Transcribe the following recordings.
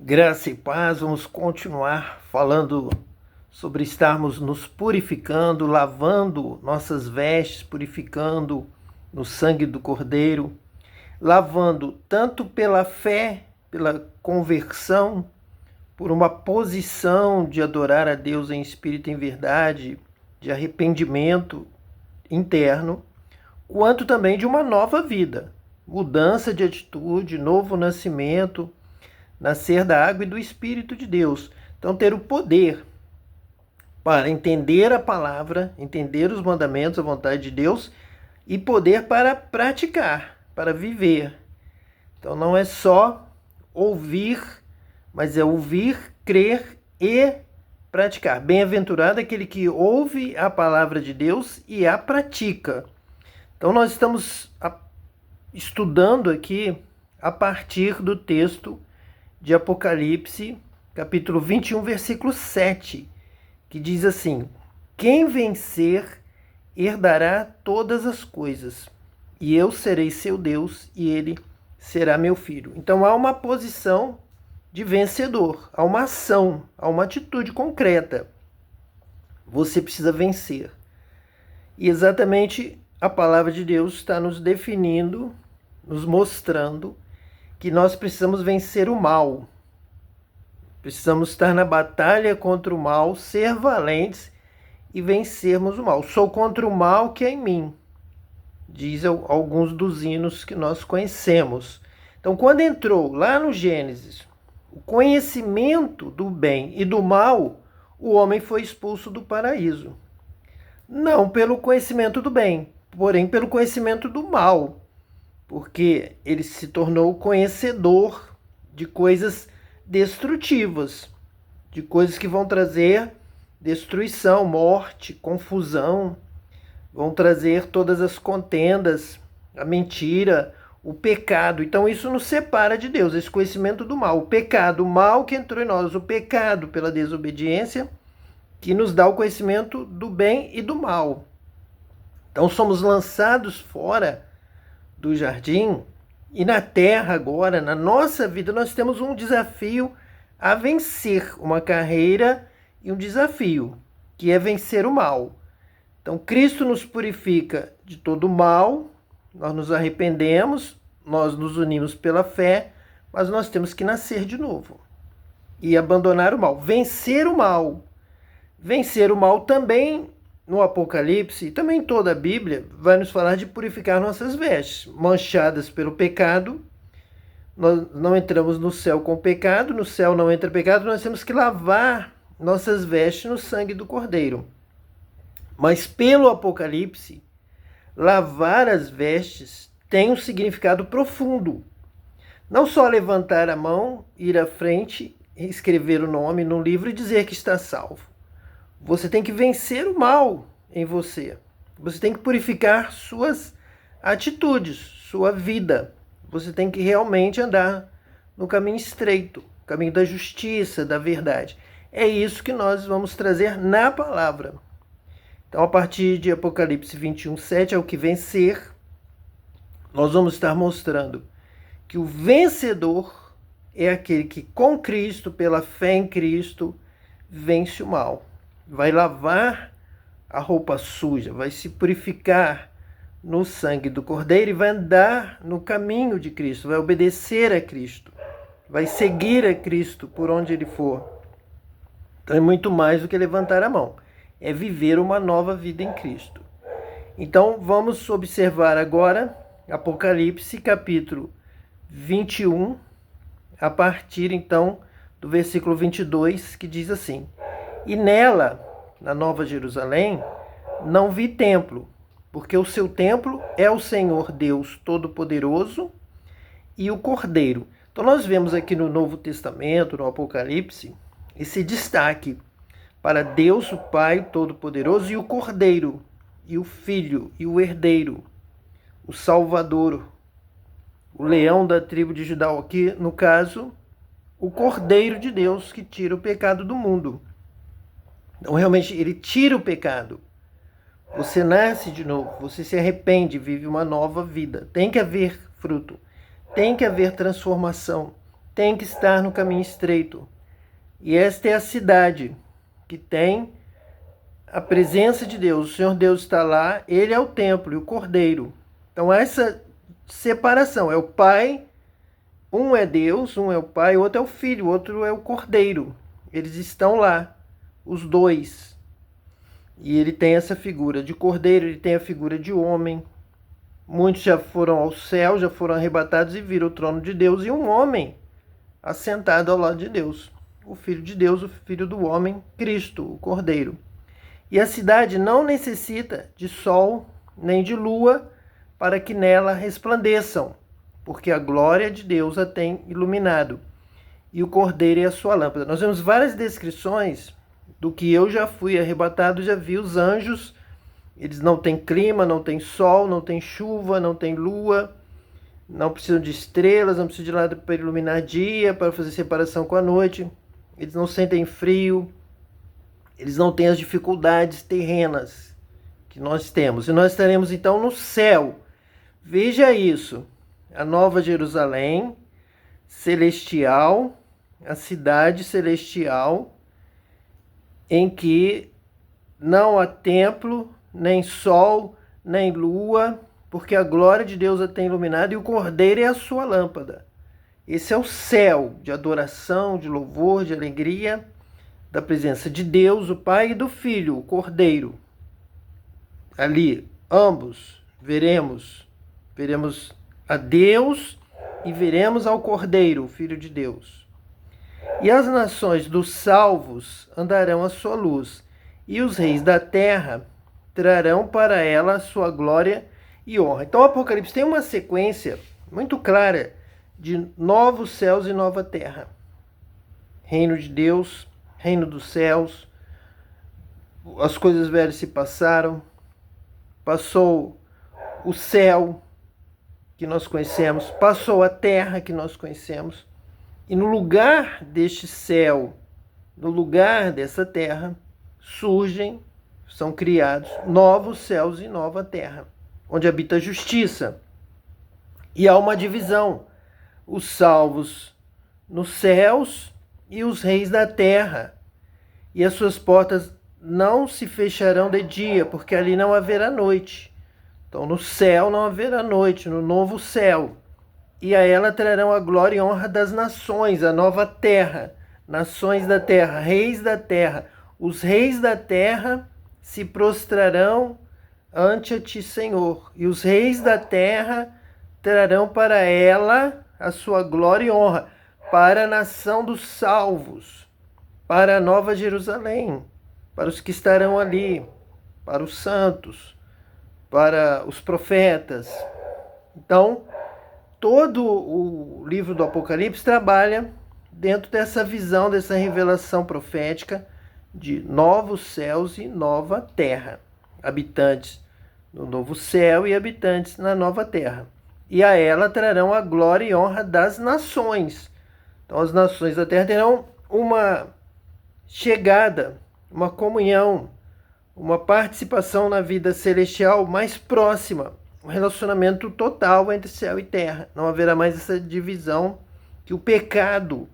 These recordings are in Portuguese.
Graça e paz, vamos continuar falando sobre estarmos nos purificando, lavando nossas vestes, purificando no sangue do Cordeiro, lavando tanto pela fé, pela conversão, por uma posição de adorar a Deus em espírito e em verdade, de arrependimento interno, quanto também de uma nova vida, mudança de atitude, novo nascimento, nascer da água e do Espírito de Deus. Então, ter o poder para entender a palavra, entender os mandamentos, a vontade de Deus e poder para praticar, para viver. Então, não é só ouvir, mas é ouvir, crer e praticar. Bem-aventurado aquele que ouve a palavra de Deus e a pratica. Então, nós estamos estudando aqui a partir do texto de Apocalipse, capítulo 21, versículo 7, que diz assim: quem vencer herdará todas as coisas, e eu serei seu Deus, e ele será meu filho. Então há uma posição de vencedor, há uma ação, há uma atitude concreta. Você precisa vencer. E exatamente a palavra de Deus está nos definindo, nos mostrando que nós precisamos vencer o mal. Precisamos estar na batalha contra o mal, ser valentes e vencermos o mal. Sou contra o mal que é em mim, diz alguns dos hinos que nós conhecemos. Então, quando entrou lá no Gênesis o conhecimento do bem e do mal, o homem foi expulso do paraíso. Não pelo conhecimento do bem, porém pelo conhecimento do mal, porque ele se tornou conhecedor de coisas destrutivas, de coisas que vão trazer destruição, morte, confusão, vão trazer todas as contendas, a mentira, o pecado. Então isso nos separa de Deus, esse conhecimento do mal, o pecado, o mal que entrou em nós, o pecado pela desobediência, que nos dá o conhecimento do bem e do mal. Então somos lançados fora do jardim e na terra agora, na nossa vida, nós temos um desafio a vencer, uma carreira e um desafio, que é vencer o mal. Então Cristo nos purifica de todo o mal, nós nos arrependemos, nós nos unimos pela fé, mas nós temos que nascer de novo e abandonar o mal, vencer o mal. Vencer o mal também no Apocalipse, e também toda a Bíblia, vai nos falar de purificar nossas vestes, manchadas pelo pecado. Nós não entramos no céu com pecado, no céu não entra pecado, nós temos que lavar nossas vestes no sangue do Cordeiro. Mas pelo Apocalipse, lavar as vestes tem um significado profundo. Não só levantar a mão, ir à frente, escrever o nome no livro e dizer que está salvo. Você tem que vencer o mal em você. Você tem que purificar suas atitudes, sua vida. Você tem que realmente andar no caminho estreito, caminho da justiça, da verdade. É isso que nós vamos trazer na palavra. Então, a partir de Apocalipse 21, 7, é o que vencer. Nós vamos estar mostrando que o vencedor é aquele que, com Cristo, pela fé em Cristo, vence o mal. Vai lavar a roupa suja, vai se purificar no sangue do Cordeiro e vai andar no caminho de Cristo, vai obedecer a Cristo, vai seguir a Cristo por onde ele for. Então é muito mais do que levantar a mão, é viver uma nova vida em Cristo. Então vamos observar agora Apocalipse capítulo 21, a partir então do versículo 22, que diz assim: e nela, na Nova Jerusalém, não vi templo, porque o seu templo é o Senhor Deus Todo-Poderoso e o Cordeiro. Então nós vemos aqui no Novo Testamento, no Apocalipse, esse destaque para Deus, o Pai Todo-Poderoso, e o Cordeiro, e o Filho, e o Herdeiro, o Salvador, o leão da tribo de Judá, aqui no caso, o Cordeiro de Deus que tira o pecado do mundo. Então, realmente, ele tira o pecado. Você nasce de novo, você se arrepende, vive uma nova vida. Tem que haver fruto, tem que haver transformação, tem que estar no caminho estreito. E esta é a cidade que tem a presença de Deus. O Senhor Deus está lá, ele é o templo e o cordeiro. Então essa separação é o Pai, um é Deus, um é o Pai, o outro é o Filho, o outro é o cordeiro. Eles estão lá, os dois. E ele tem essa figura de cordeiro, ele tem a figura de homem. Muitos já foram ao céu, já foram arrebatados e viram o trono de Deus e um homem assentado ao lado de Deus. O Filho de Deus, o Filho do homem, Cristo, o Cordeiro. E a cidade não necessita de sol nem de lua para que nela resplandeçam, porque a glória de Deus a tem iluminado. E o Cordeiro é a sua lâmpada. Nós vemos várias descrições do que eu já fui arrebatado, já vi os anjos. Eles não têm clima, não têm sol, não têm chuva, não têm lua, não precisam de estrelas, não precisam de nada para iluminar dia, para fazer separação com a noite. Eles não sentem frio, eles não têm as dificuldades terrenas que nós temos. E nós estaremos então no céu. Veja isso, a Nova Jerusalém, celestial, a cidade celestial, em que não há templo, nem sol, nem lua, porque a glória de Deus a tem iluminado e o Cordeiro é a sua lâmpada. Esse é o céu de adoração, de louvor, de alegria, da presença de Deus, o Pai, e do Filho, o Cordeiro. Ali, ambos, veremos a Deus e veremos ao Cordeiro, o Filho de Deus. E as nações dos salvos andarão à sua luz, e os reis da terra trarão para ela a sua glória e honra. Então o Apocalipse tem uma sequência muito clara de novos céus e nova terra. Reino de Deus, reino dos céus, as coisas velhas se passaram, passou o céu que nós conhecemos, passou a terra que nós conhecemos, e no lugar deste céu, no lugar dessa terra, são criados novos céus e nova terra, onde habita a justiça. E há uma divisão, os salvos nos céus e os reis da terra. E as suas portas não se fecharão de dia, porque ali não haverá noite. Então no céu não haverá noite, no novo céu. E a ela trarão a glória e honra das nações, a nova terra, nações da terra, reis da terra. Os reis da terra se prostrarão ante ti, Senhor, e os reis da terra trarão para ela a sua glória e honra, para a nação dos salvos, para a Nova Jerusalém, para os que estarão ali, para os santos, para os profetas. Então, todo o livro do Apocalipse trabalha dentro dessa visão, dessa revelação profética de novos céus e nova terra, habitantes no novo céu e habitantes na nova terra. E a ela trarão a glória e honra das nações. Então as nações da terra terão uma chegada, uma comunhão, uma participação na vida celestial mais próxima, um relacionamento total entre céu e terra. Não haverá mais essa divisão que o pecado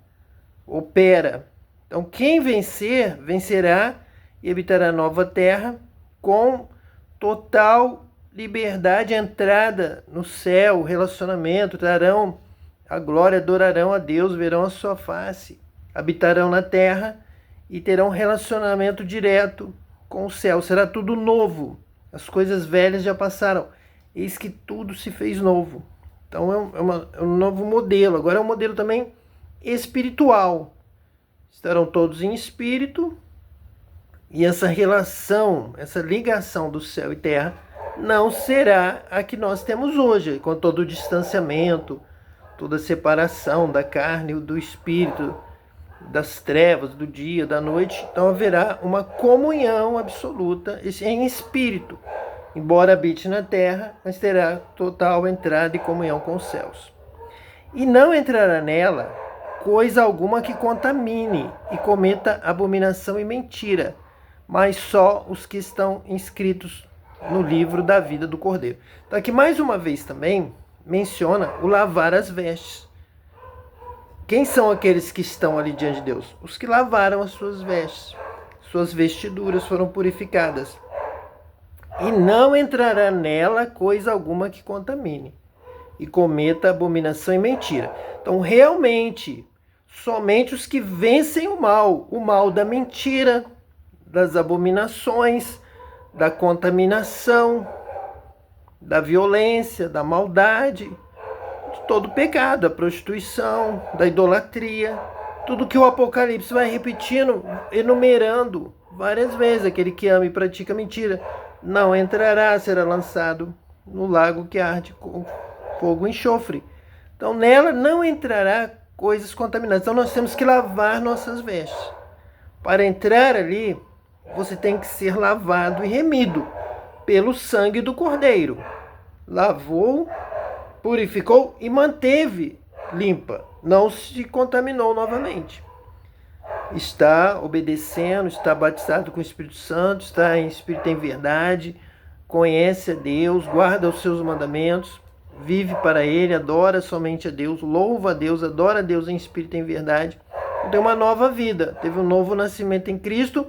opera. Então quem vencer, vencerá e habitará a nova terra com total liberdade, entrada no céu, relacionamento, trarão a glória, adorarão a Deus, verão a sua face, habitarão na terra e terão relacionamento direto com o céu. Será tudo novo, as coisas velhas já passaram, eis que tudo se fez novo. Então é um novo modelo, agora é um modelo também espiritual. Estarão todos em espírito, e essa relação, essa ligação do céu e terra não será a que nós temos hoje, com todo o distanciamento, toda a separação da carne e do espírito, das trevas, do dia, da noite. Então haverá uma comunhão absoluta em espírito. Embora habite na terra, mas terá total entrada e comunhão com os céus. E não entrará nela coisa alguma que contamine e cometa abominação e mentira, mas só os que estão inscritos no livro da vida do Cordeiro. Então aqui mais uma vez também menciona o lavar as vestes. Quem são aqueles que estão ali diante de Deus? Os que lavaram as suas vestes. Suas vestiduras foram purificadas. E não entrará nela coisa alguma que contamine e cometa abominação e mentira. Então, realmente, somente os que vencem o mal da mentira, das abominações, da contaminação, da violência, da maldade, de todo pecado, da prostituição, da idolatria, tudo que o Apocalipse vai repetindo, enumerando várias vezes. Aquele que ama e pratica mentira não entrará, será lançado no lago que arde com fogo e enxofre. Então nela não entrará coisas contaminadas. Então nós temos que lavar nossas vestes. Para entrar ali, você tem que ser lavado e remido pelo sangue do Cordeiro. Lavou, purificou e manteve limpa. Não se contaminou novamente. Está obedecendo, está batizado com o Espírito Santo, está em espírito em verdade, conhece a Deus, guarda os seus mandamentos, vive para Ele, adora somente a Deus, louva a Deus, adora a Deus em espírito em verdade. Tem uma nova vida, teve um novo nascimento em Cristo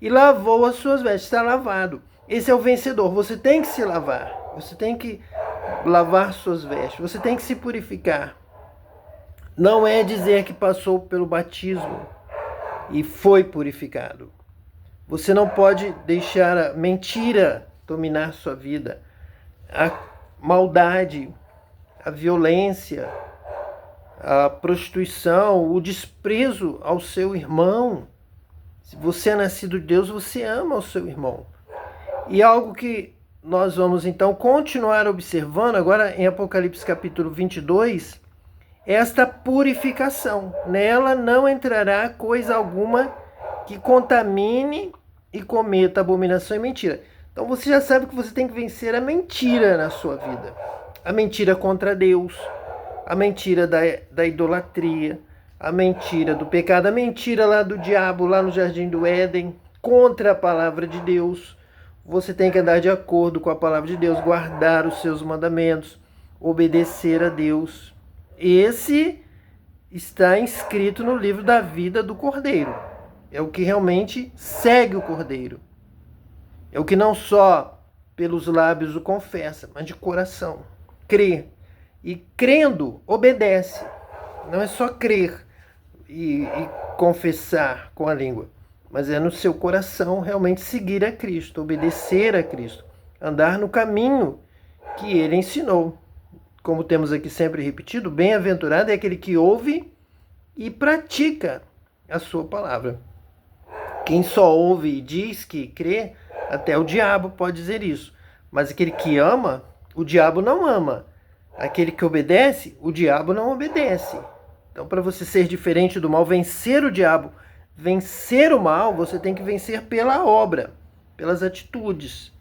e lavou as suas vestes, está lavado. Esse é o vencedor. Você tem que se lavar, você tem que lavar suas vestes, você tem que se purificar. Não é dizer que passou pelo batismo e foi purificado. Você não pode deixar a mentira dominar sua vida, a maldade, a violência, a prostituição, o desprezo ao seu irmão. Se você é nascido de Deus, você ama o seu irmão. E algo que nós vamos então continuar observando agora em Apocalipse capítulo 22, esta purificação. Nela não entrará coisa alguma que contamine e cometa abominação e mentira. Então você já sabe que você tem que vencer a mentira na sua vida. A mentira contra Deus, a mentira da idolatria, a mentira do pecado, a mentira lá do diabo, lá no Jardim do Éden, contra a palavra de Deus. Você tem que andar de acordo com a palavra de Deus, guardar os seus mandamentos, obedecer a Deus. Esse está inscrito no livro da vida do Cordeiro. É o que realmente segue o Cordeiro. É o que não só pelos lábios o confessa, mas de coração. Crê. E crendo, obedece. Não é só crer e confessar com a língua, mas é no seu coração realmente seguir a Cristo, obedecer a Cristo, andar no caminho que Ele ensinou. Como temos aqui sempre repetido, bem-aventurado é aquele que ouve e pratica a sua palavra. Quem só ouve e diz que crê, até o diabo pode dizer isso. Mas aquele que ama, o diabo não ama. Aquele que obedece, o diabo não obedece. Então, para você ser diferente do mal, vencer o diabo, vencer o mal, você tem que vencer pela obra, pelas atitudes.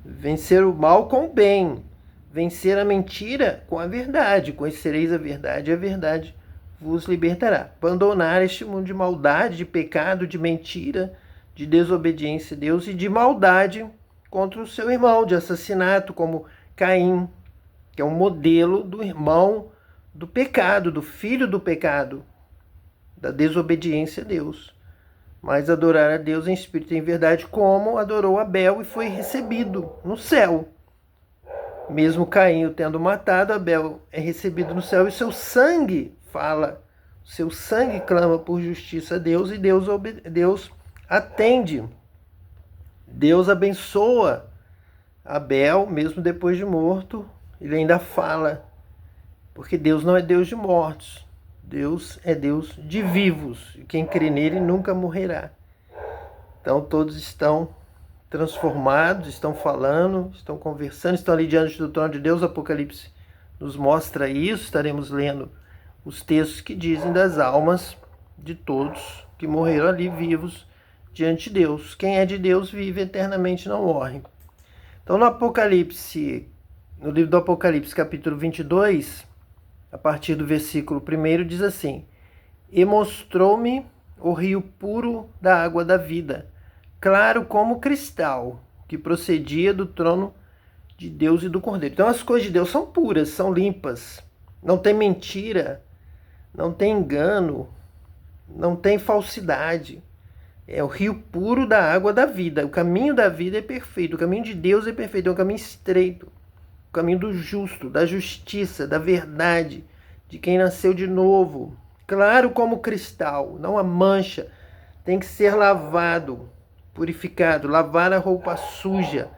Vencer o mal com o bem. Vencer a mentira com a verdade. Conhecereis a verdade e a verdade vos libertará. Abandonar este mundo de maldade, de pecado, de mentira, de desobediência a Deus e de maldade contra o seu irmão, de assassinato, como Caim, que é um modelo do irmão do pecado, do filho do pecado, da desobediência a Deus. Mas adorar a Deus em espírito e em verdade, como adorou Abel e foi recebido no céu. Mesmo Caim o tendo matado, Abel é recebido no céu e seu sangue fala, seu sangue clama por justiça a Deus e Deus atende. Deus abençoa Abel, mesmo depois de morto, ele ainda fala, porque Deus não é Deus de mortos, Deus é Deus de vivos, e quem crê nele nunca morrerá. Então todos estão transformados, estão falando, estão conversando, estão ali diante do trono de Deus. O Apocalipse nos mostra isso. Estaremos lendo os textos que dizem das almas de todos que morreram ali vivos diante de Deus. Quem é de Deus vive eternamente, não morre. Então no Apocalipse, no livro do Apocalipse, capítulo 22, a partir do versículo 1, diz assim: E mostrou-me o rio puro da água da vida, claro como cristal, que procedia do trono de Deus e do Cordeiro. Então as coisas de Deus são puras, são limpas, não tem mentira, não tem engano, não tem falsidade. É o rio puro da água da vida. O caminho da vida é perfeito, o caminho de Deus é perfeito, é um caminho estreito. O caminho do justo, da justiça, da verdade, de quem nasceu de novo. Claro como cristal, não há mancha. Tem que ser lavado, purificado, lavar a roupa suja,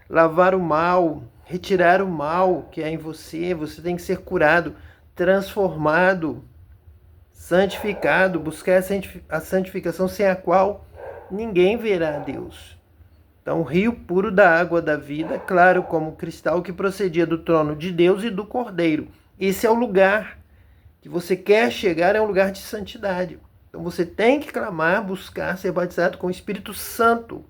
lavar o mal, retirar o mal que há em você. Você tem que ser curado, transformado, santificado, buscar a santificação sem a qual ninguém verá a Deus. Então, o rio puro da água da vida, claro como cristal, que procedia do trono de Deus e do Cordeiro. Esse é o lugar que você quer chegar, é um lugar de santidade. Então, você tem que clamar, buscar ser batizado com o Espírito Santo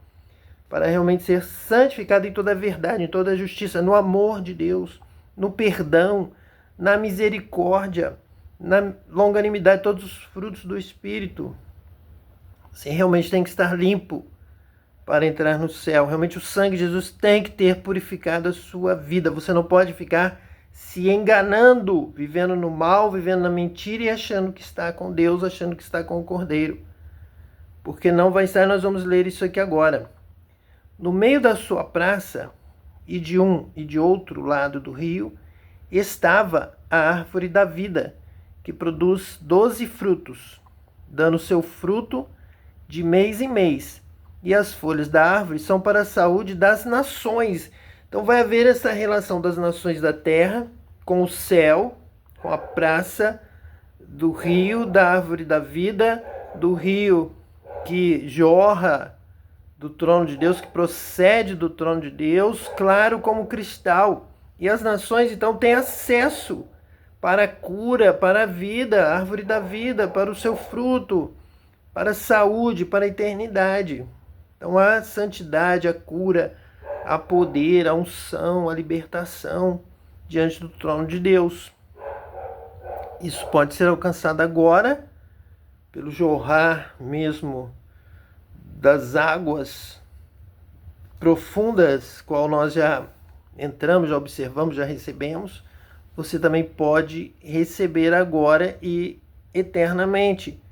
para realmente ser santificado em toda a verdade, em toda a justiça, no amor de Deus, no perdão, na misericórdia, na longanimidade, todos os frutos do Espírito. Você realmente tem que estar limpo para entrar no céu. Realmente o sangue de Jesus tem que ter purificado a sua vida. Você não pode ficar se enganando, vivendo no mal, vivendo na mentira e achando que está com Deus, achando que está com o Cordeiro. Porque não vai estar, nós vamos ler isso aqui agora. No meio da sua praça, e de um e de outro lado do rio, estava a árvore da vida, que produz 12 frutos, dando seu fruto de mês em mês. E as folhas da árvore são para a saúde das nações. Então vai haver essa relação das nações da terra com o céu, com a praça do rio, da árvore da vida, do rio que jorra do trono de Deus, que procede do trono de Deus, claro como cristal. E as nações então têm acesso para a cura, para a vida, a árvore da vida, para o seu fruto, para a saúde, para a eternidade. Então há santidade, a cura, a poder, a unção, a libertação diante do trono de Deus. Isso pode ser alcançado agora pelo jorrar mesmo das águas profundas, qual nós já entramos, já observamos, já recebemos. Você também pode receber agora e eternamente.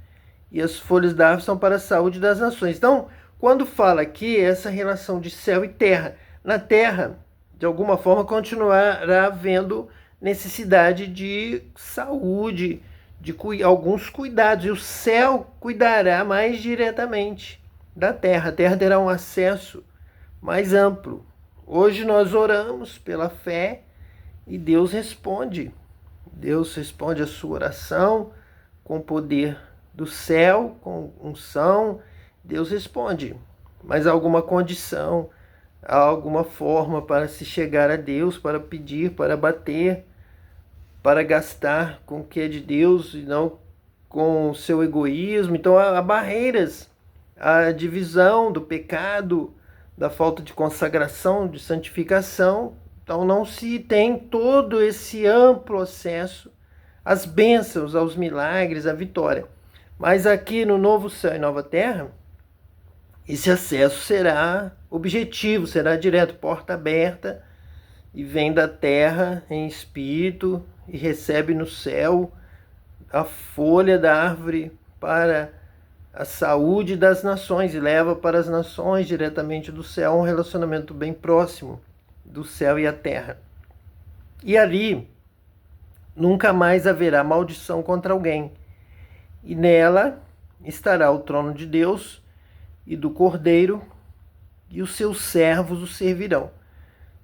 E as folhas da árvore são para a saúde das nações. Então, quando fala aqui essa relação de céu e terra, na terra, de alguma forma, continuará havendo necessidade de saúde, de alguns cuidados. E o céu cuidará mais diretamente da terra. A terra terá um acesso mais amplo. Hoje nós oramos pela fé e Deus responde. Deus responde a sua oração com o poder do céu, com unção. Deus responde. Mas há alguma condição, há alguma forma para se chegar a Deus, para pedir, para bater, para gastar com o que é de Deus e não com o seu egoísmo. Então há barreiras, a divisão do pecado, da falta de consagração, de santificação. Então não se tem todo esse amplo acesso às bênçãos, aos milagres, à vitória. Mas aqui no novo céu e nova terra, esse acesso será objetivo, será direto, porta aberta, e vem da terra em espírito e recebe no céu a folha da árvore para a saúde das nações e leva para as nações diretamente do céu, um relacionamento bem próximo do céu e a terra. E ali nunca mais haverá maldição contra alguém. E nela estará o trono de Deus e do Cordeiro, e os seus servos o servirão.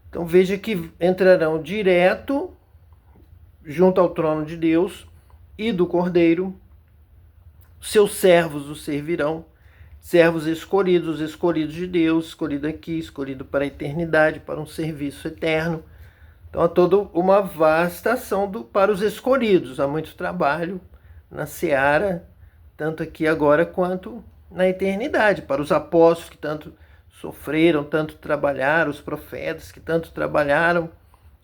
Então veja que entrarão direto junto ao trono de Deus e do Cordeiro. Seus servos o servirão, servos escolhidos, os escolhidos de Deus, escolhido aqui, escolhido para a eternidade, para um serviço eterno. Então há toda uma vasta ação para os escolhidos. Há muito trabalho na seara, tanto aqui agora quanto na eternidade, para os apóstolos que tanto sofreram, tanto trabalharam, os profetas que tanto trabalharam,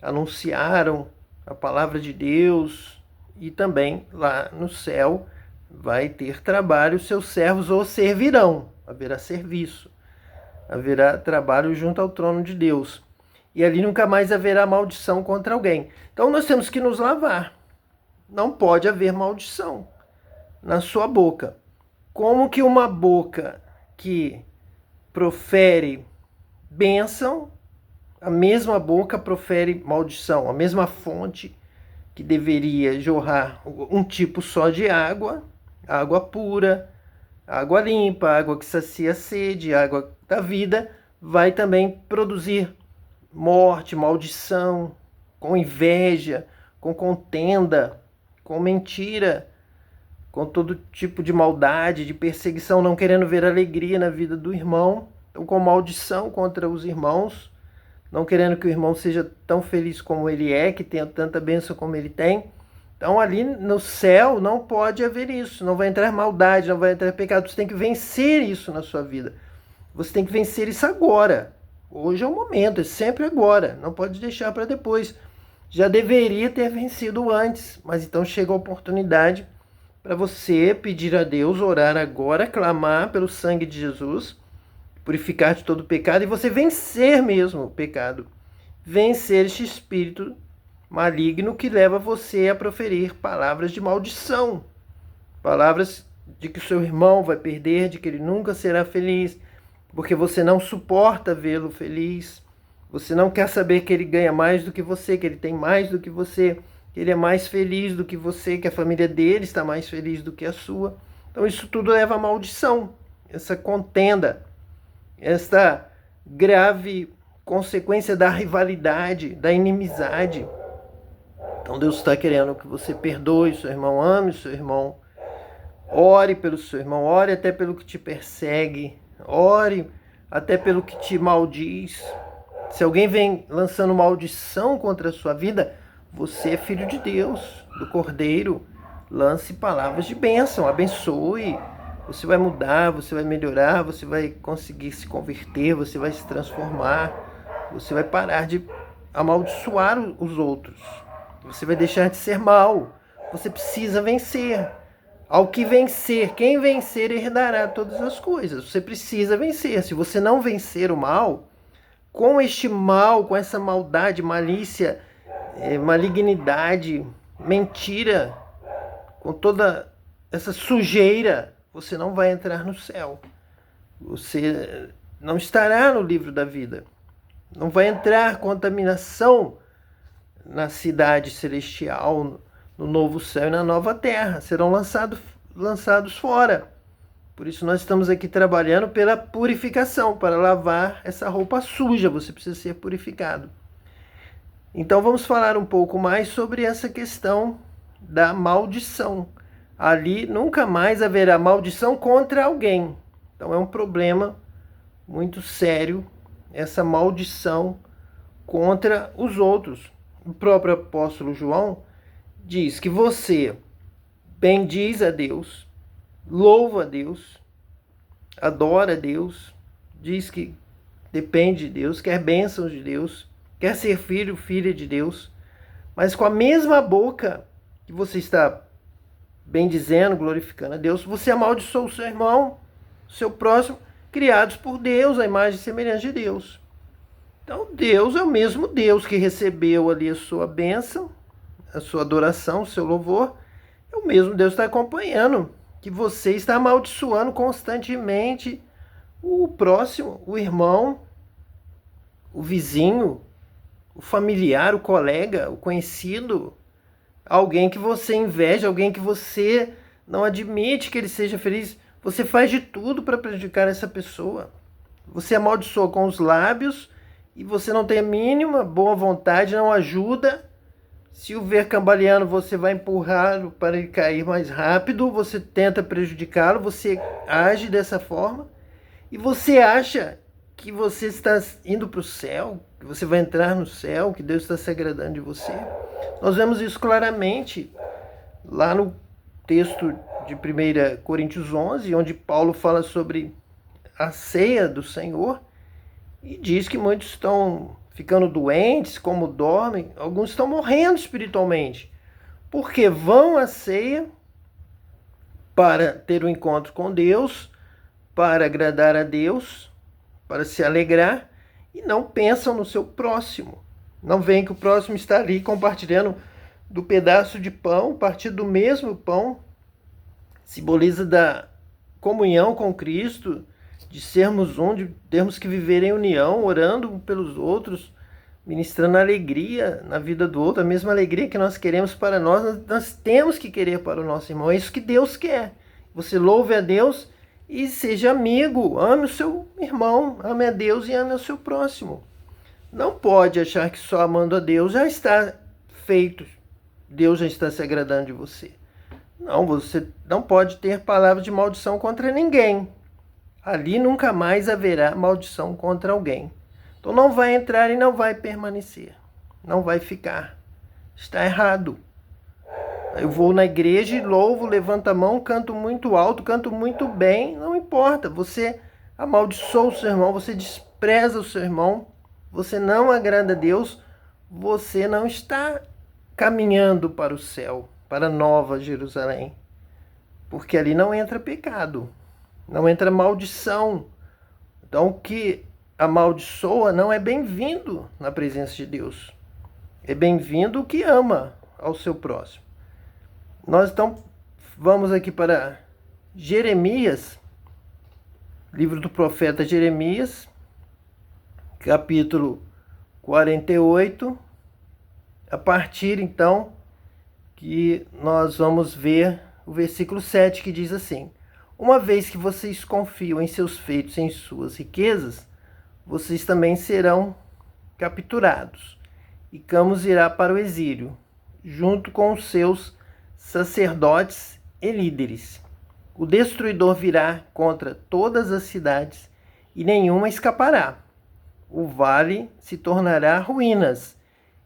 anunciaram a palavra de Deus, e também lá no céu vai ter trabalho, seus servos o servirão, haverá serviço, haverá trabalho junto ao trono de Deus, e ali nunca mais haverá maldição contra alguém. Então nós temos que nos lavar, não pode haver maldição na sua boca. Como que uma boca que profere bênção, a mesma boca profere maldição, a mesma fonte que deveria jorrar um tipo só de água, água pura, água limpa, água que sacia a sede, água da vida, vai também produzir morte, maldição, com inveja, com contenda, com mentira, com todo tipo de maldade, de perseguição, não querendo ver alegria na vida do irmão, então com maldição contra os irmãos, não querendo que o irmão seja tão feliz como ele é, que tenha tanta bênção como ele tem. Então ali no céu não pode haver isso, não vai entrar maldade, não vai entrar pecado, você tem que vencer isso na sua vida. Você tem que vencer isso agora. Hoje é o momento, é sempre agora, não pode deixar para depois. Já deveria ter vencido antes, mas então chega a oportunidade para você pedir a Deus, orar agora, clamar pelo sangue de Jesus, purificar de todo pecado e você vencer mesmo o pecado. Vencer este espírito maligno que leva você a proferir palavras de maldição. Palavras de que o seu irmão vai perder, de que ele nunca será feliz, porque você não suporta vê-lo feliz. Você não quer saber que ele ganha mais do que você, que ele tem mais do que você, que ele é mais feliz do que você, que a família dele está mais feliz do que a sua. Então isso tudo leva a maldição, essa contenda, esta grave consequência da rivalidade, da inimizade. Então Deus está querendo que você perdoe seu irmão, ame seu irmão, ore pelo seu irmão, ore até pelo que te persegue, ore até pelo que te maldiz. Se alguém vem lançando maldição contra a sua vida, você é filho de Deus, do Cordeiro, lance palavras de bênção, abençoe. Você vai mudar, você vai melhorar, você vai conseguir se converter, você vai se transformar, você vai parar de amaldiçoar os outros, você vai deixar de ser mal. Você precisa vencer. Ao que vencer, quem vencer herdará todas as coisas. Você precisa vencer. Se você não vencer o mal, com este mal, com essa maldade, malícia, malignidade, mentira, com toda essa sujeira, você não vai entrar no céu. Você não estará no livro da vida. Não vai entrar contaminação na cidade celestial, no novo céu e na nova terra. Serão lançados fora. Por isso nós estamos aqui trabalhando pela purificação, para lavar essa roupa suja. Você precisa ser purificado. Então vamos falar um pouco mais sobre essa questão da maldição. Ali nunca mais haverá maldição contra alguém. Então é um problema muito sério essa maldição contra os outros. O próprio apóstolo João diz que você bendiz a Deus, louva a Deus, adora a Deus, diz que depende de Deus, quer bênçãos de Deus, quer ser filho, filha de Deus, mas com a mesma boca que você está bendizendo, glorificando a Deus, você amaldiçoa o seu irmão, o seu próximo, criados por Deus, a imagem e semelhança de Deus. Então Deus é o mesmo Deus que recebeu ali a sua bênção, a sua adoração, o seu louvor, é o mesmo Deus que está acompanhando, que você está amaldiçoando constantemente o próximo, o irmão, o vizinho, o familiar, o colega, o conhecido, alguém que você inveja, alguém que você não admite que ele seja feliz. Você faz de tudo para prejudicar essa pessoa. Você amaldiçoa com os lábios e você não tem a mínima boa vontade, não ajuda. Se o ver cambaleando, você vai empurrá-lo para ele cair mais rápido, você tenta prejudicá-lo, você age dessa forma e você acha que você está indo para o céu, que você vai entrar no céu, que Deus está se agradando de você. Nós vemos isso claramente lá no texto de 1 Coríntios 11, onde Paulo fala sobre a ceia do Senhor e diz que muitos estão ficando doentes, como dormem, alguns estão morrendo espiritualmente, porque vão à ceia para ter um encontro com Deus, para agradar a Deus, para se alegrar, e não pensam no seu próximo. Não veem que o próximo está ali compartilhando do pedaço de pão, partir do mesmo pão, simboliza da comunhão com Cristo, de sermos um, de termos que viver em união, orando um pelos outros, ministrando alegria na vida do outro, a mesma alegria que nós queremos para nós, nós temos que querer para o nosso irmão. É isso que Deus quer. Você louve a Deus e seja amigo, ame o seu irmão, ame a Deus e ame o seu próximo. Não pode achar que só amando a Deus já está feito, Deus já está se agradando de você. Não, você não pode ter palavras de maldição contra ninguém. Ali nunca mais haverá maldição contra alguém. Então não vai entrar e não vai permanecer. Não vai ficar. Está errado. Eu vou na igreja e louvo, levanto a mão, canto muito alto, canto muito bem. Não importa. Você amaldiçoa o seu irmão, você despreza o seu irmão, você não agrada a Deus, você não está caminhando para o céu, para a Nova Jerusalém. Porque ali não entra pecado. Não entra maldição. Então, o que amaldiçoa não é bem-vindo na presença de Deus. É bem-vindo o que ama ao seu próximo. Nós então vamos aqui para Jeremias, livro do profeta Jeremias, capítulo 48, a partir então que nós vamos ver o versículo 7 que diz assim: uma vez que vocês confiam em seus feitos, em suas riquezas, vocês também serão capturados, e Camus irá para o exílio, junto com os seus sacerdotes e líderes. O destruidor virá contra todas as cidades, e nenhuma escapará. O vale se tornará ruínas,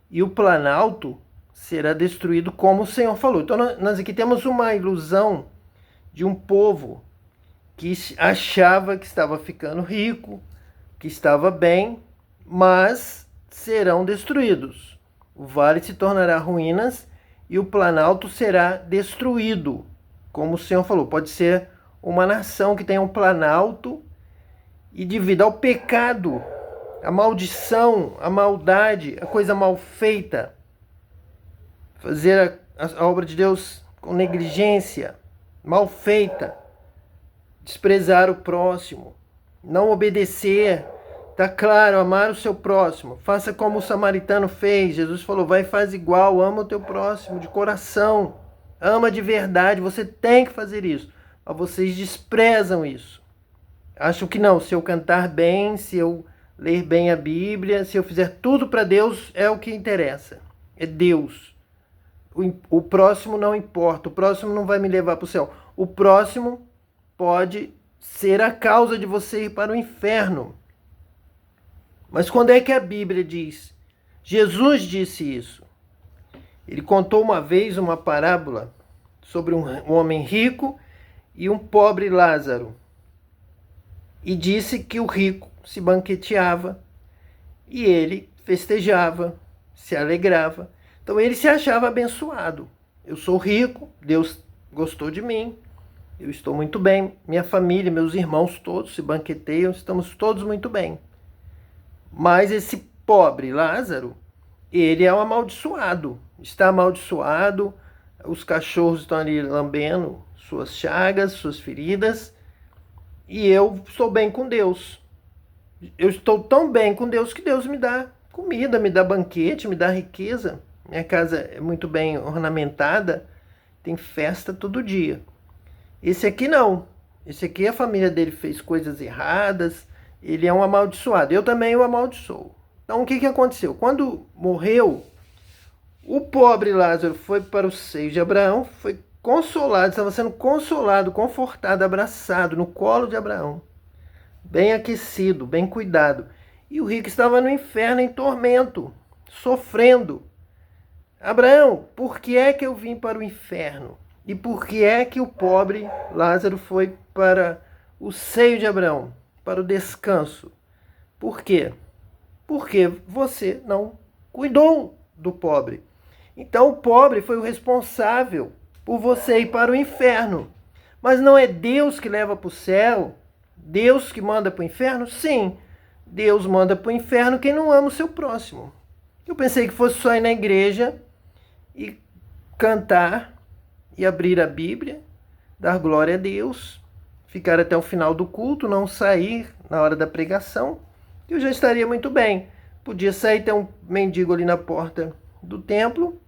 e o planalto será destruído, como o Senhor falou. Então nós aqui temos uma ilusão de um povo que achava que estava ficando rico, que estava bem, mas serão destruídos. O vale se tornará ruínas e o planalto será destruído, como o Senhor falou. Pode ser uma nação que tenha um planalto e devido ao pecado, a maldição, a maldade, a coisa mal feita, fazer a obra de Deus com negligência, mal feita, desprezar o próximo, não obedecer, tá claro, amar o seu próximo, faça como o samaritano fez. Jesus falou, vai e faz igual, ama o teu próximo de coração, ama de verdade, você tem que fazer isso, mas vocês desprezam isso, acham que não, se eu cantar bem, se eu ler bem a Bíblia, se eu fizer tudo para Deus, é o que interessa, é Deus. O próximo não importa, o próximo não vai me levar para o céu, o próximo pode ser a causa de você ir para o inferno. Mas quando é que a Bíblia diz? Jesus disse isso. Ele contou uma vez uma parábola sobre um homem rico e um pobre Lázaro. E disse que o rico se banqueteava e ele festejava, se alegrava. Então ele se achava abençoado. Eu sou rico, Deus gostou de mim, eu estou muito bem, minha família, meus irmãos todos se banqueteiam, estamos todos muito bem. Mas esse pobre Lázaro, ele é um amaldiçoado, está amaldiçoado, os cachorros estão ali lambendo suas chagas, suas feridas, e eu estou bem com Deus. Eu estou tão bem com Deus que Deus me dá comida, me dá banquete, me dá riqueza. Minha casa é muito bem ornamentada, tem festa todo dia. Esse aqui não. Esse aqui a família dele fez coisas erradas, ele é um amaldiçoado. Eu também o amaldiçoo. Então o que aconteceu? Quando morreu, o pobre Lázaro foi para o seio de Abraão, foi consolado, estava sendo consolado, confortado, abraçado no colo de Abraão, bem aquecido, bem cuidado. E o rico estava no inferno, em tormento, sofrendo. Abraão, por que é que eu vim para o inferno? E por que é que o pobre Lázaro foi para o seio de Abraão, para o descanso? Por quê? Porque você não cuidou do pobre. Então o pobre foi o responsável por você ir para o inferno. Mas não é Deus que leva para o céu? Deus que manda para o inferno? Sim, Deus manda para o inferno quem não ama o seu próximo. Eu pensei que fosse só ir na igreja e cantar e abrir a Bíblia, dar glória a Deus, ficar até o final do culto, não sair na hora da pregação, eu já estaria muito bem. Podia sair, ter um mendigo ali na porta do templo,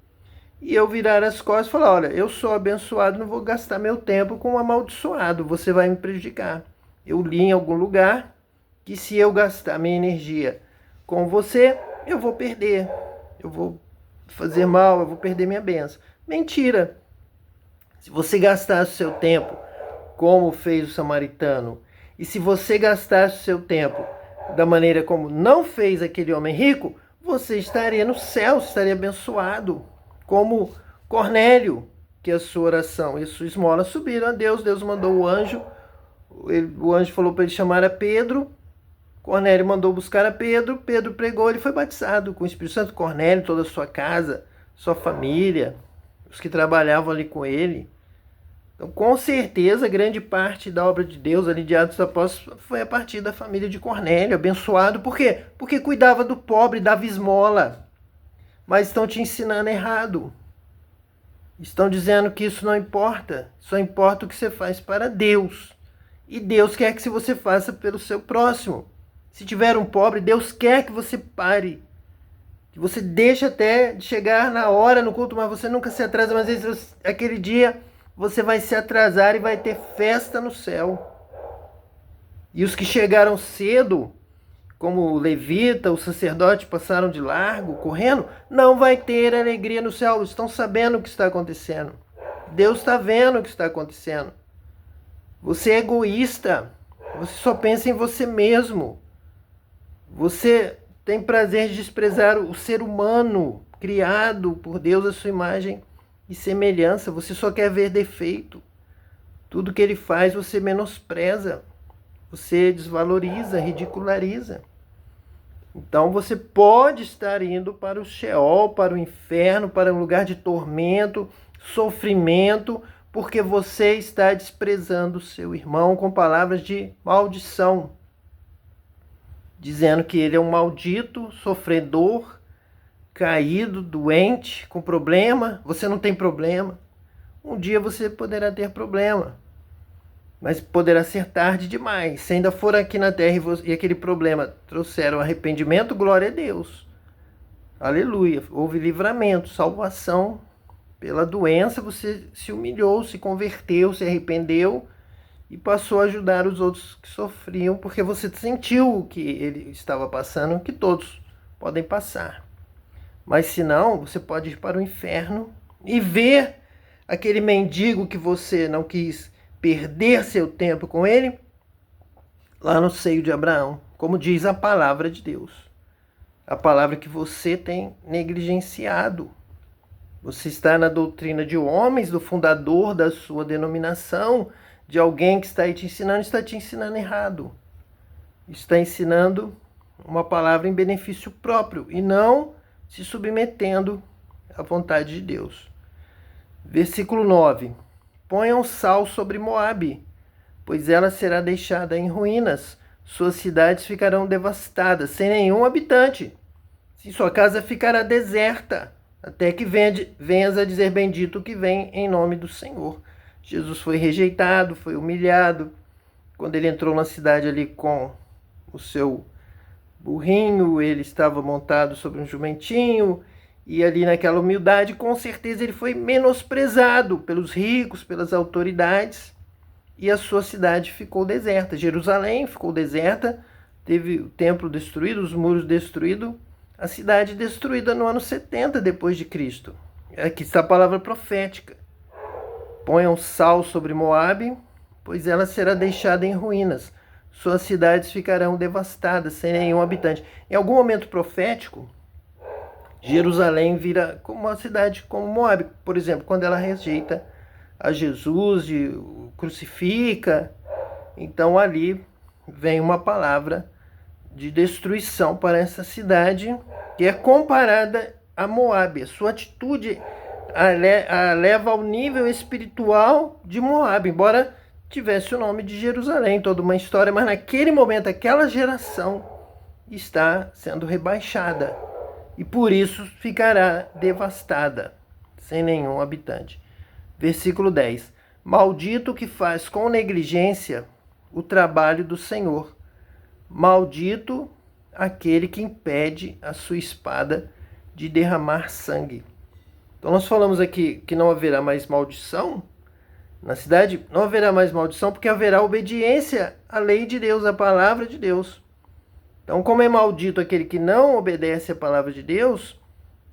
e eu virar as costas e falar, olha, eu sou abençoado, não vou gastar meu tempo com um amaldiçoado, você vai me prejudicar. Eu li em algum lugar que se eu gastar minha energia com você, eu vou perder, eu vou fazer mal, eu vou perder minha bênção. Mentira! Se você gastasse o seu tempo como fez o samaritano, e se você gastasse o seu tempo da maneira como não fez aquele homem rico, você estaria no céu, estaria abençoado. Como Cornélio, que a sua oração e a sua esmola subiram a Deus. Deus mandou o anjo. O anjo falou para ele chamar a Pedro. Cornélio mandou buscar a Pedro. Pedro pregou, ele foi batizado com o Espírito Santo. Cornélio, toda a sua casa, sua família, os que trabalhavam ali com ele. Então, com certeza, grande parte da obra de Deus ali de Atos dos Apóstolos foi a partir da família de Cornélio, abençoado. Por quê? Porque cuidava do pobre, dava esmola. Mas estão te ensinando errado. Estão dizendo que isso não importa. Só importa o que você faz para Deus. E Deus quer que você faça pelo seu próximo. Se tiver um pobre, Deus quer que você pare. Que você deixe até de chegar na hora no culto, mas você nunca se atrasa. Mas às vezes, aquele dia você vai se atrasar e vai ter festa no céu. E os que chegaram cedo, como o levita, o sacerdote, passaram de largo, correndo, não vai ter alegria no céu. Estão sabendo o que está acontecendo. Deus está vendo o que está acontecendo. Você é egoísta. Você só pensa em você mesmo. Você tem prazer de desprezar o ser humano, criado por Deus à sua imagem e semelhança. Você só quer ver defeito. Tudo que ele faz você menospreza. Você desvaloriza, ridiculariza. Então você pode estar indo para o Sheol, para o inferno, para um lugar de tormento, sofrimento, porque você está desprezando o seu irmão com palavras de maldição, dizendo que ele é um maldito, sofredor, caído, doente, com problema. Você não tem problema. Um dia você poderá ter problema, mas poderá ser tarde demais. Se ainda for aqui na terra e aquele problema trouxer o arrependimento, glória a Deus. Aleluia. Houve livramento, salvação. Pela doença você se humilhou, se converteu, se arrependeu e passou a ajudar os outros que sofriam, porque você sentiu o que ele estava passando, que todos podem passar. Mas se não, você pode ir para o inferno e ver aquele mendigo que você não quis perder seu tempo com ele, lá no seio de Abraão, como diz a palavra de Deus. A palavra que você tem negligenciado. Você está na doutrina de homens, do fundador da sua denominação, de alguém que está aí te ensinando, está te ensinando errado. Está ensinando uma palavra em benefício próprio e não se submetendo à vontade de Deus. Versículo 9. Ponham sal sobre Moabe, pois ela será deixada em ruínas. Suas cidades ficarão devastadas, sem nenhum habitante. E sua casa ficará deserta, até que venhas a dizer bendito o que vem em nome do Senhor. Jesus foi rejeitado, foi humilhado. Quando ele entrou na cidade ali com o seu burrinho, ele estava montado sobre um jumentinho, e ali naquela humildade, com certeza ele foi menosprezado pelos ricos, pelas autoridades, e a sua cidade ficou deserta. Jerusalém ficou deserta, teve o templo destruído, os muros destruídos, a cidade destruída no ano 70 depois de Cristo. Aqui está a palavra profética. Ponham sal sobre Moabe, pois ela será deixada em ruínas. Suas cidades ficarão devastadas, sem nenhum habitante. Em algum momento profético, Jerusalém vira como uma cidade como Moabe, por exemplo, quando ela rejeita a Jesus, o crucifica. Então ali vem uma palavra de destruição para essa cidade, que é comparada a Moabe. A sua atitude a leva ao nível espiritual de Moabe, embora tivesse o nome de Jerusalém, toda uma história, mas naquele momento aquela geração está sendo rebaixada. E por isso ficará devastada, sem nenhum habitante. Versículo 10. Maldito que faz com negligência o trabalho do Senhor. Maldito aquele que impede a sua espada de derramar sangue. Então nós falamos aqui que não haverá mais maldição na cidade, não haverá mais maldição porque haverá obediência à lei de Deus, à palavra de Deus. Então, como é maldito aquele que não obedece à palavra de Deus,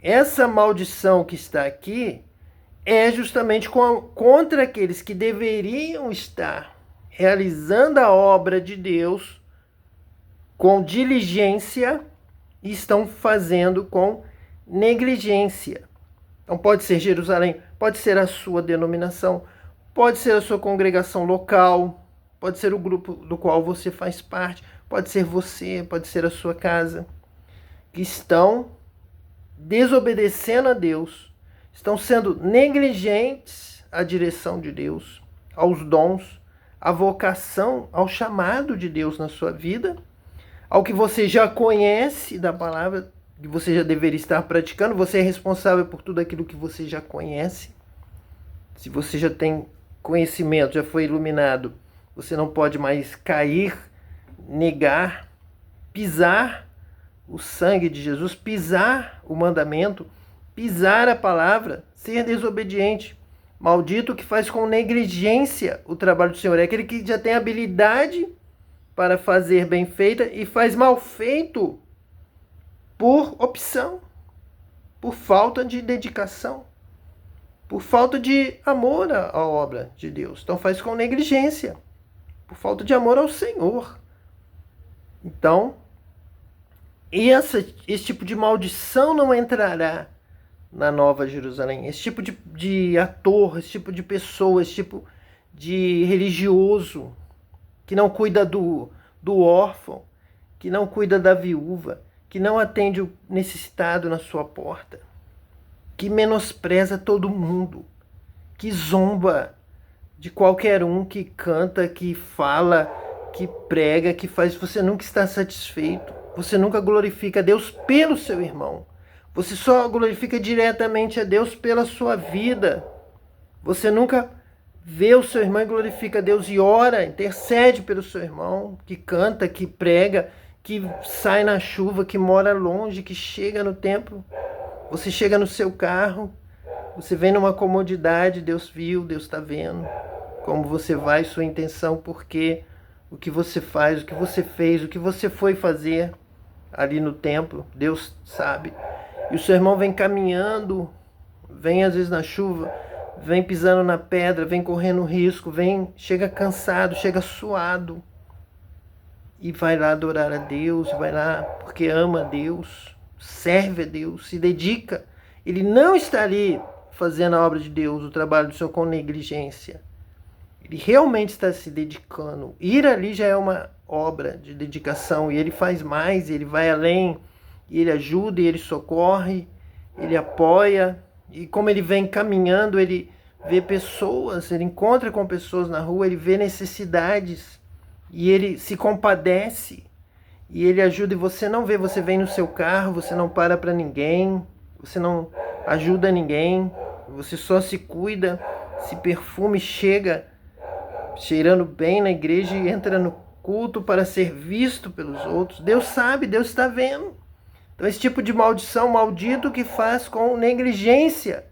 essa maldição que está aqui é justamente contra aqueles que deveriam estar realizando a obra de Deus com diligência e estão fazendo com negligência. Então pode ser Jerusalém, pode ser a sua denominação, pode ser a sua congregação local, pode ser o grupo do qual você faz parte, pode ser você, pode ser a sua casa, que estão desobedecendo a Deus, estão sendo negligentes à direção de Deus, aos dons, à vocação, ao chamado de Deus na sua vida, ao que você já conhece da palavra, que você já deveria estar praticando. Você é responsável por tudo aquilo que você já conhece. Se você já tem conhecimento, já foi iluminado, você não pode mais cair, negar, pisar o sangue de Jesus, pisar o mandamento, pisar a palavra, ser desobediente. Maldito que faz com negligência o trabalho do Senhor. É aquele que já tem habilidade para fazer bem feita e faz mal feito por opção, por falta de dedicação, por falta de amor à obra de Deus. Então faz com negligência, por falta de amor ao Senhor. Então, esse tipo de maldição não entrará na Nova Jerusalém. Esse tipo de ator, esse tipo de pessoa, esse tipo de religioso que não cuida do órfão, que não cuida da viúva, que não atende o necessitado na sua porta, que menospreza todo mundo, que zomba de qualquer um, que canta, que fala, que prega, que faz. Você nunca está satisfeito, você nunca glorifica a Deus pelo seu irmão, você só glorifica diretamente a Deus pela sua vida. Você nunca vê o seu irmão e glorifica a Deus e ora, intercede pelo seu irmão, que canta, que prega, que sai na chuva, que mora longe, que chega no templo. Você chega no seu carro, você vem numa comodidade, Deus viu, Deus está vendo como você vai, sua intenção, porque o que você faz, o que você fez, o que você foi fazer ali no templo, Deus sabe. E o seu irmão vem caminhando, vem às vezes na chuva, vem pisando na pedra, vem correndo risco, chega cansado, chega suado e vai lá adorar a Deus, vai lá porque ama a Deus, serve a Deus, se dedica. Ele não está ali fazendo a obra de Deus, o trabalho do Senhor com negligência. Ele realmente está se dedicando. Ir ali já é uma obra de dedicação e ele faz mais, ele vai além, e ele ajuda, e ele socorre, ele apoia. E como ele vem caminhando, ele vê pessoas, ele encontra com pessoas na rua, ele vê necessidades e ele se compadece e ele ajuda. E você não vê, você vem no seu carro, você não para ninguém, você não ajuda ninguém, você só se cuida, se perfuma e chega cheirando bem na igreja e entra no culto para ser visto pelos outros. Deus sabe, Deus está vendo. Então esse tipo de maldição, maldito que faz com negligência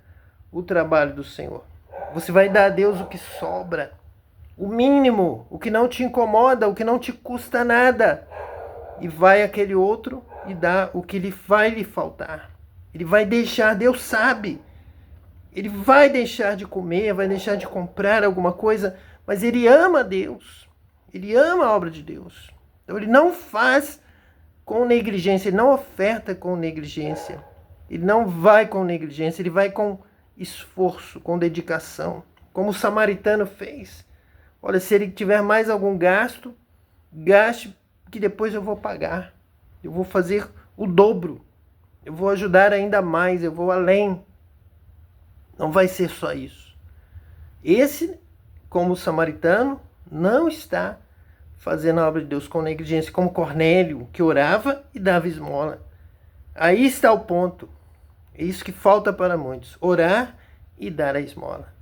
o trabalho do Senhor. Você vai dar a Deus o que sobra, o mínimo, o que não te incomoda, o que não te custa nada. E vai aquele outro e dá o que vai lhe faltar. Ele vai deixar, Deus sabe. Ele vai deixar de comer, vai deixar de comprar alguma coisa, mas ele ama Deus. Ele ama a obra de Deus. Então ele não faz com negligência, ele não oferta com negligência. Ele não vai com negligência, ele vai com esforço, com dedicação, como o samaritano fez. Olha, se ele tiver mais algum gasto, gaste, que depois eu vou pagar. Eu vou fazer o dobro. Eu vou ajudar ainda mais, eu vou além. Não vai ser só isso. Esse, como o samaritano, não está fazendo a obra de Deus com negligência, como Cornélio, que orava e dava esmola. Aí está o ponto. É isso que falta para muitos. Orar e dar a esmola.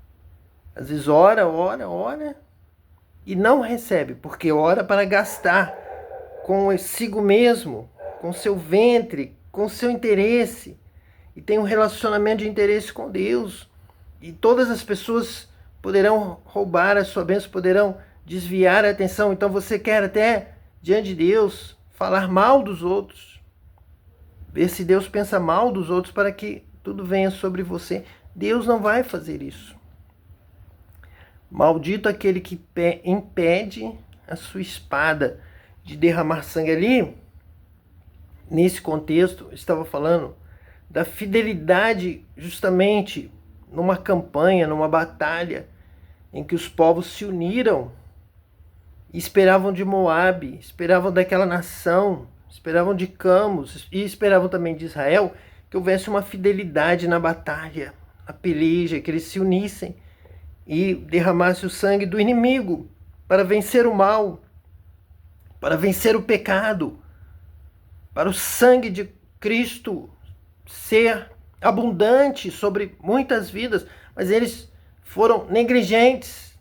Às vezes ora e não recebe, porque ora para gastar consigo mesmo, com seu ventre, com seu interesse, e tem um relacionamento de interesse com Deus, e todas as pessoas poderão roubar a sua bênção, poderão desviar a atenção. Então você quer até, diante de Deus, falar mal dos outros, ver se Deus pensa mal dos outros para que tudo venha sobre você. Deus não vai fazer isso. Maldito aquele que impede a sua espada de derramar sangue. Ali, nesse contexto, estava falando da fidelidade justamente numa campanha, numa batalha, em que os povos se uniram e esperavam de Moabe, esperavam daquela nação, esperavam de Camus e esperavam também de Israel que houvesse uma fidelidade na batalha, na peleja, que eles se unissem e derramassem o sangue do inimigo para vencer o mal, para vencer o pecado, para o sangue de Cristo ser abundante sobre muitas vidas, mas eles foram negligentes,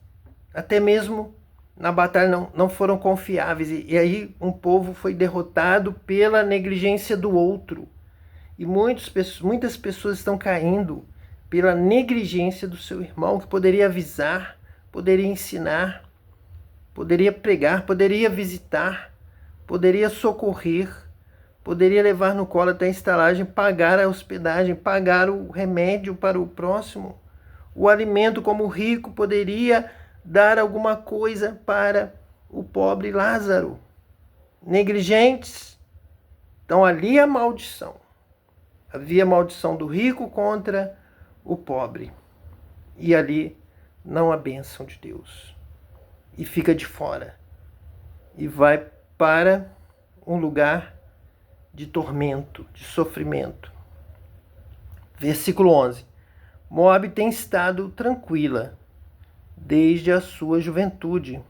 até mesmo na batalha não foram confiáveis, e aí um povo foi derrotado pela negligência do outro, e muitas pessoas estão caindo pela negligência do seu irmão, que poderia avisar, poderia ensinar, poderia pregar, poderia visitar, poderia socorrer, poderia levar no colo até a estalagem, pagar a hospedagem, pagar o remédio para o próximo, o alimento, como o rico poderia dar alguma coisa para o pobre Lázaro. Negligentes. Então ali a maldição. Havia a maldição do rico contra o pobre. E ali não a bênção de Deus. E fica de fora. E vai para um lugar de tormento, de sofrimento. Versículo 11. Moabe tem estado tranquila desde a sua juventude,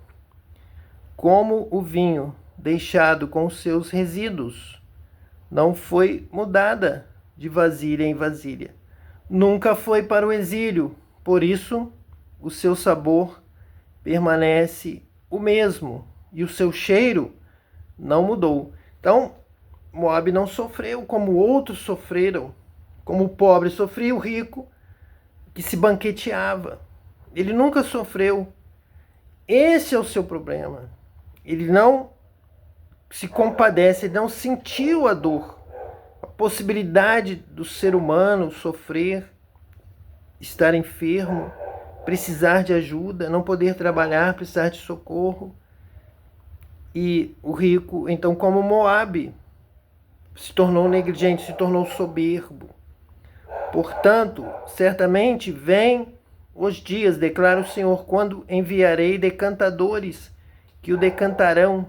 como o vinho deixado com seus resíduos. Não foi mudada de vasilha em vasilha. Nunca foi para o exílio, por isso o seu sabor permanece o mesmo e o seu cheiro não mudou. Então, Moabe não sofreu como outros sofreram, como o pobre sofria, o rico que se banqueteava. Ele nunca sofreu. Esse é o seu problema. Ele não se compadece, ele não sentiu a dor, a possibilidade do ser humano sofrer, estar enfermo, precisar de ajuda, não poder trabalhar, precisar de socorro. E o rico, então, como Moabe, se tornou negligente, se tornou soberbo. Portanto, certamente vem os dias, declara o Senhor, quando enviarei decantadores, que o decantarão,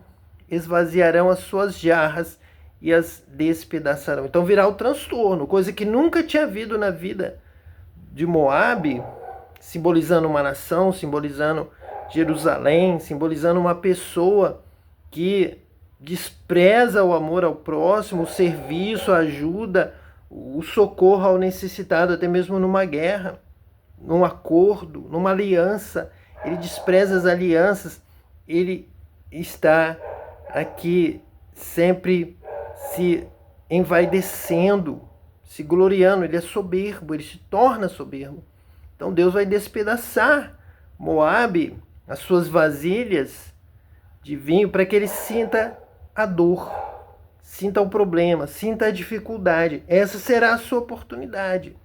esvaziarão as suas jarras e as despedaçarão. Então virá o transtorno, coisa que nunca tinha havido na vida de Moabe, simbolizando uma nação, simbolizando Jerusalém, simbolizando uma pessoa que despreza o amor ao próximo, o serviço, a ajuda, o socorro ao necessitado, até mesmo numa guerra, num acordo, numa aliança. Ele despreza as alianças, ele está aqui sempre se envaidecendo, se gloriando, ele é soberbo, ele se torna soberbo. Então Deus vai despedaçar Moabe, as suas vasilhas de vinho, para que ele sinta a dor, sinta o problema, sinta a dificuldade. Essa será a sua oportunidade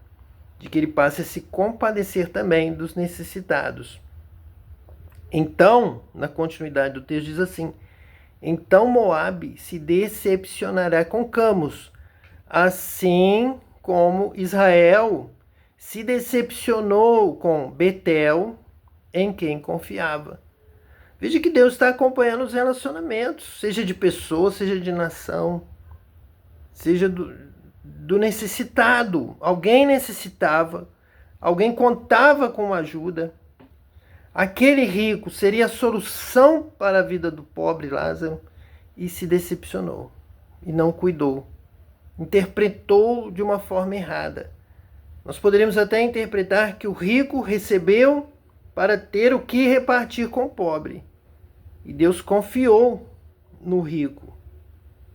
de que ele passe a se compadecer também dos necessitados. Então, na continuidade do texto diz assim: então Moabe se decepcionará com Camus, assim como Israel se decepcionou com Betel, em quem confiava. Veja que Deus está acompanhando os relacionamentos, seja de pessoa, seja de nação, seja do necessitado. Alguém necessitava, alguém contava com ajuda. Aquele rico seria a solução para a vida do pobre Lázaro e se decepcionou e não cuidou. Interpretou de uma forma errada. Nós poderíamos até interpretar que o rico recebeu para ter o que repartir com o pobre. E Deus confiou no rico.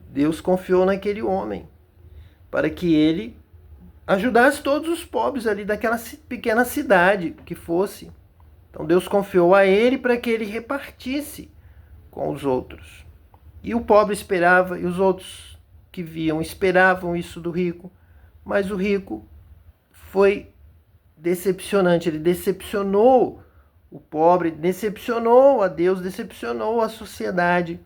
Deus confiou naquele homem para que ele ajudasse todos os pobres ali daquela pequena cidade que fosse. Então Deus confiou a ele para que ele repartisse com os outros. E o pobre esperava, e os outros que viam esperavam isso do rico, mas o rico foi decepcionante, ele decepcionou o pobre, decepcionou a Deus, decepcionou a sociedade,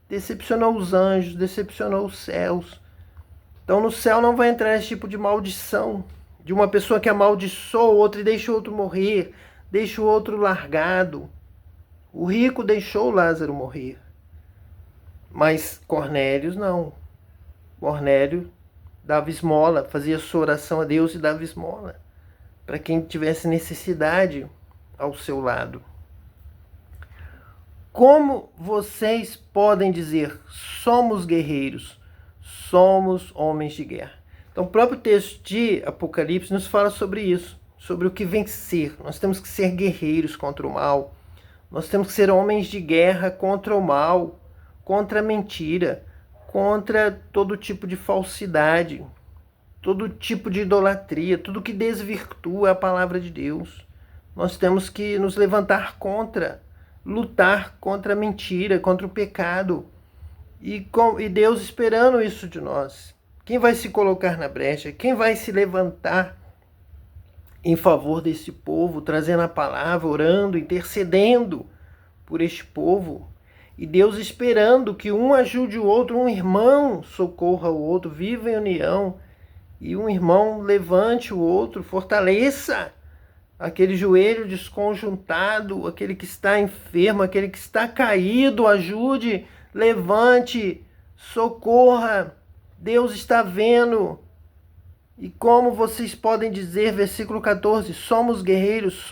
decepcionou os anjos, decepcionou os céus. Então no céu não vai entrar esse tipo de maldição, de uma pessoa que amaldiçoa o outro e deixa o outro morrer, deixa o outro largado. O rico deixou Lázaro morrer. Mas Cornélio não. Cornélio dava esmola, fazia sua oração a Deus e dava esmola para quem tivesse necessidade ao seu lado. Como vocês podem dizer, somos guerreiros, somos homens de guerra? Então o próprio texto de Apocalipse nos fala sobre isso, sobre o que vencer. Nós temos que ser guerreiros contra o mal, nós temos que ser homens de guerra contra o mal, contra a mentira, contra todo tipo de falsidade, todo tipo de idolatria, tudo que desvirtua a palavra de Deus. Nós temos que nos levantar contra, lutar contra a mentira, contra o pecado. E Deus esperando isso de nós. Quem vai se colocar na brecha? Quem vai se levantar em favor desse povo, trazendo a palavra, orando, intercedendo por este povo? E Deus esperando que um ajude o outro, um irmão socorra o outro, viva em união. E um irmão levante o outro, fortaleça aquele joelho desconjuntado, aquele que está enfermo, aquele que está caído, ajude, levante, socorra. Deus está vendo. E como vocês podem dizer, versículo 14, somos guerreiros,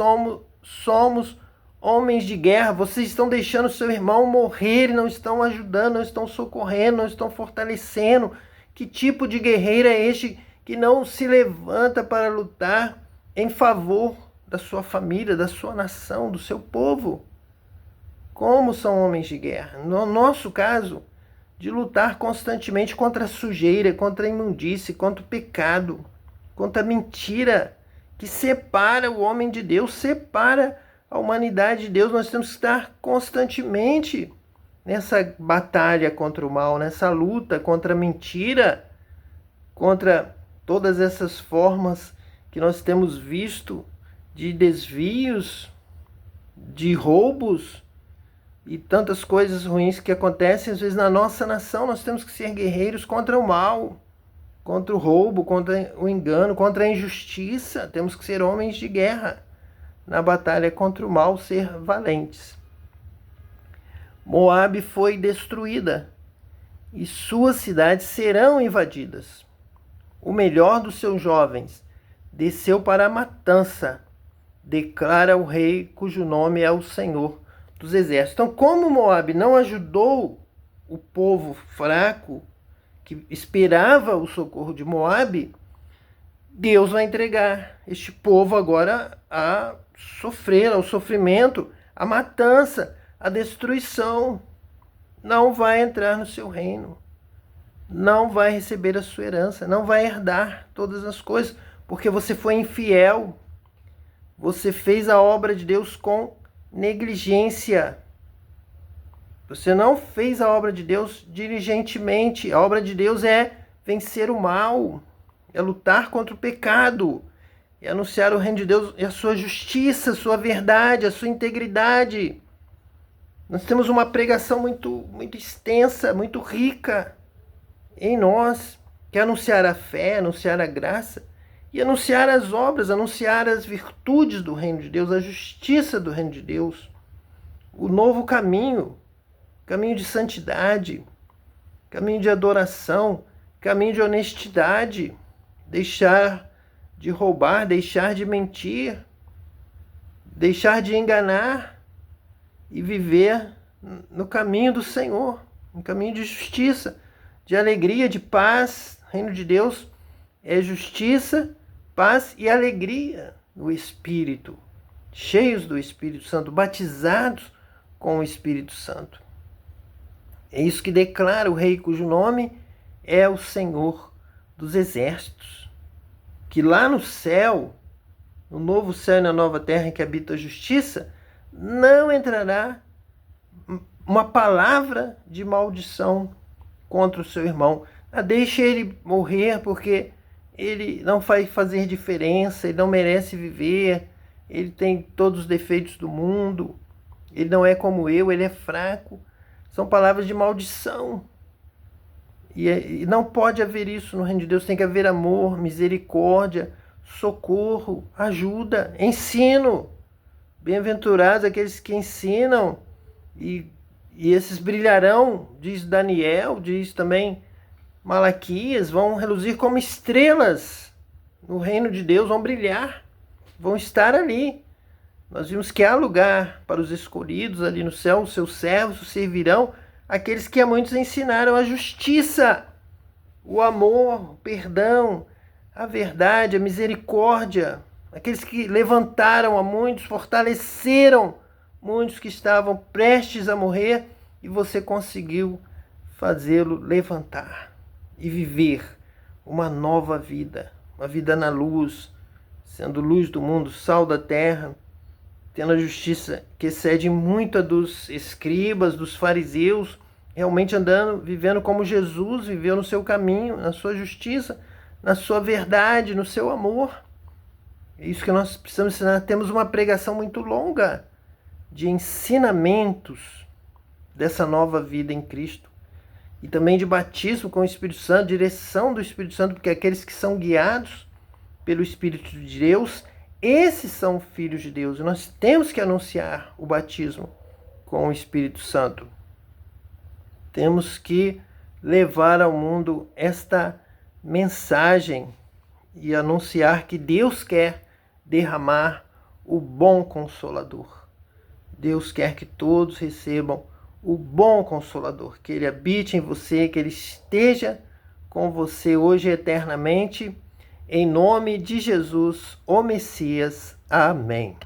somos homens de guerra. Vocês estão deixando seu irmão morrer e não estão ajudando, não estão socorrendo, não estão fortalecendo. Que tipo de guerreiro é este que não se levanta para lutar em favor da sua família, da sua nação, do seu povo? Como são homens de guerra? No nosso caso, de lutar constantemente contra a sujeira, contra a imundície, contra o pecado, contra a mentira que separa o homem de Deus, separa a humanidade de Deus. Nós temos que estar constantemente nessa batalha contra o mal, nessa luta contra a mentira, contra todas essas formas que nós temos visto de desvios, de roubos e tantas coisas ruins que acontecem às vezes na nossa nação. Nós temos que ser guerreiros contra o mal, contra o roubo, contra o engano, contra a injustiça. Temos que ser homens de guerra na batalha contra o mal, ser valentes. Moabe foi destruída e suas cidades serão invadidas. O melhor dos seus jovens desceu para a matança, declara o rei cujo nome é o Senhor dos Exércitos. Então, como Moabe não ajudou o povo fraco que esperava o socorro de Moabe, Deus vai entregar este povo agora a sofrer, ao sofrimento, a matança, a destruição. Não vai entrar no seu reino, não vai receber a sua herança, não vai herdar todas as coisas, porque você foi infiel, você fez a obra de Deus com negligência. Você não fez a obra de Deus diligentemente. A obra de Deus é vencer o mal, é lutar contra o pecado, é anunciar o reino de Deus e a sua justiça, a sua verdade, a sua integridade. Nós temos uma pregação muito extensa, muito rica em nós, que é anunciar a fé, anunciar a graça e anunciar as obras, anunciar as virtudes do reino de Deus, a justiça do reino de Deus, o novo caminho, caminho de santidade, caminho de adoração, caminho de honestidade, deixar de roubar, deixar de mentir, deixar de enganar e viver no caminho do Senhor, no caminho de justiça, de alegria, de paz. O reino de Deus é justiça, paz e alegria no Espírito, cheios do Espírito Santo, batizados com o Espírito Santo. É isso que declara o Rei cujo nome é o Senhor dos Exércitos, que lá no céu, no novo céu e na nova terra em que habita a justiça, não entrará uma palavra de maldição contra o seu irmão. Deixe ele morrer, porque ele não vai fazer diferença, ele não merece viver, ele tem todos os defeitos do mundo, ele não é como eu, ele é fraco. São palavras de maldição. E não pode haver isso no reino de Deus. Tem que haver amor, misericórdia, socorro, ajuda, ensino. Bem-aventurados aqueles que ensinam, e esses brilharão, diz Daniel, diz também Malaquias, vão reluzir como estrelas no reino de Deus, vão brilhar, vão estar ali. Nós vimos que há lugar para os escolhidos ali no céu, os seus servos servirão aqueles que a muitos ensinaram a justiça, o amor, o perdão, a verdade, a misericórdia, aqueles que levantaram a muitos, fortaleceram muitos que estavam prestes a morrer, e você conseguiu fazê-lo levantar e viver uma nova vida, uma vida na luz, sendo luz do mundo, sal da terra, tendo a justiça que excede muito a dos escribas, dos fariseus, realmente andando, vivendo como Jesus viveu no seu caminho, na sua justiça, na sua verdade, no seu amor. É isso que nós precisamos ensinar. Temos uma pregação muito longa de ensinamentos dessa nova vida em Cristo, e também de batismo com o Espírito Santo, direção do Espírito Santo, porque aqueles que são guiados pelo Espírito de Deus, esses são filhos de Deus. E nós temos que anunciar o batismo com o Espírito Santo. Temos que levar ao mundo esta mensagem e anunciar que Deus quer derramar o bom Consolador. Deus quer que todos recebam o bom Consolador, que Ele habite em você, que Ele esteja com você hoje e eternamente. Em nome de Jesus, o Messias. Amém.